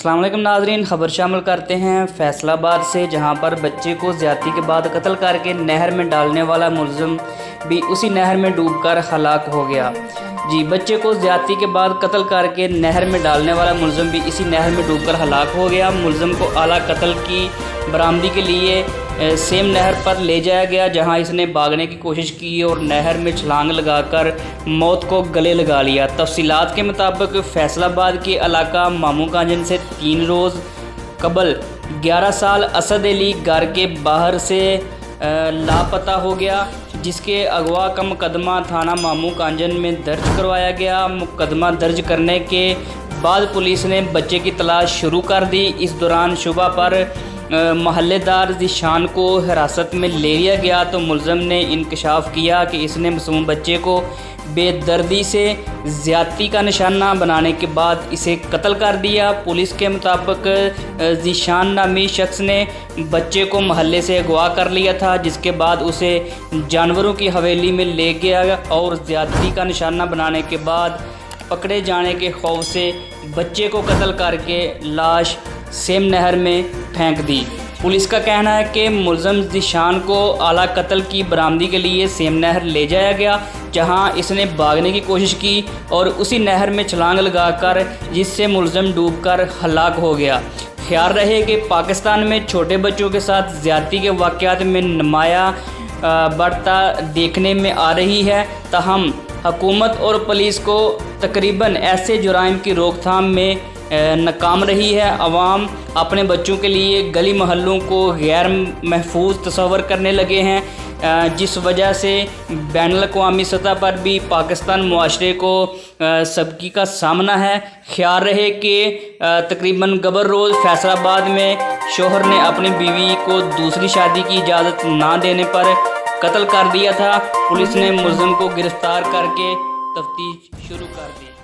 अस्सलाम वालेकुम नाजरीन, खबर शामिल करते हैं फैसलाबाद से, जहां पर बच्चे को ज़्यादती के बाद कत्ल करके नहर में डालने वाला मुलज़िम भी उसी नहर में डूबकर हलाक हो गया। जी, बच्चे को ज़्यादती के बाद कत्ल करके नहर में डालने वाला मुलज़िम भी इसी नहर में डूबकर हलाक हो गया। मुलज़िम को आला कत्ल की बरामदी के लिए सेम नहर पर ले जाया गया, जहां इसने भागने की कोशिश की और नहर में छलांग लगाकर मौत को गले लगा लिया। तफसीलात के मुताबिक फैसलाबाद के इलाका मामू कांजन से 3 रोज़ कबल 11 साल असद अली घर के बाहर से लापता हो गया, जिसके अगवा का मुकदमा थाना मामू कांजन में दर्ज करवाया गया। मुकदमा दर्ज करने के बाद पुलिस ने बच्चे की तलाश शुरू कर दी। इस दौरान शुबा पर महल्लेदार ज़ीशान को हिरासत में ले लिया गया तो मुलज़िम ने इंकशाफ किया कि इसने मासूम बच्चे को बेदर्दी से ज़्यादती का निशाना बनाने के बाद इसे कत्ल कर दिया। पुलिस के मुताबिक ज़ीशान नामी शख्स ने बच्चे को महल्ले से अगवा कर लिया था, जिसके बाद उसे जानवरों की हवेली में ले गया और ज़्यादती का निशाना बनाने के बाद पकड़े जाने के खौफ से बच्चे को कत्ल करके लाश सेम नहर में फेंक दी। पुलिस का कहना है कि मुलज़िम ज़ीशान को आला कत्ल की बरामदी के लिए सेम नहर ले जाया गया, जहां इसने भागने की कोशिश की और उसी नहर में छलांग लगाकर जिससे मुलज़िम डूबकर हलाक हो गया। ख्याल रहे कि पाकिस्तान में छोटे बच्चों के साथ ज़्यादती के वाक़यात में नुमाया बढ़ता देखने में आ रही है। ताहम हुकूमत और पुलिस को तकरीबन ऐसे जुराइम की रोकथाम में नाकाम रही है। अवाम अपने बच्चों के लिए गली मोहल्लों को गैर महफूज तस्वर करने लगे हैं, जिस वजह से बैनुल-अक़वामी सतह पर भी पाकिस्तान मुआशरे को सबकी का सामना है। ख्याल रहे कि तकरीबन गबर रोज़ फैसलाबाद में शोहर ने अपनी बीवी को दूसरी शादी की इजाज़त ना देने पर कत्ल कर दिया था। पुलिस ने मुलज़िम को गिरफ़्तार करके तफ्तीश शुरू कर दी।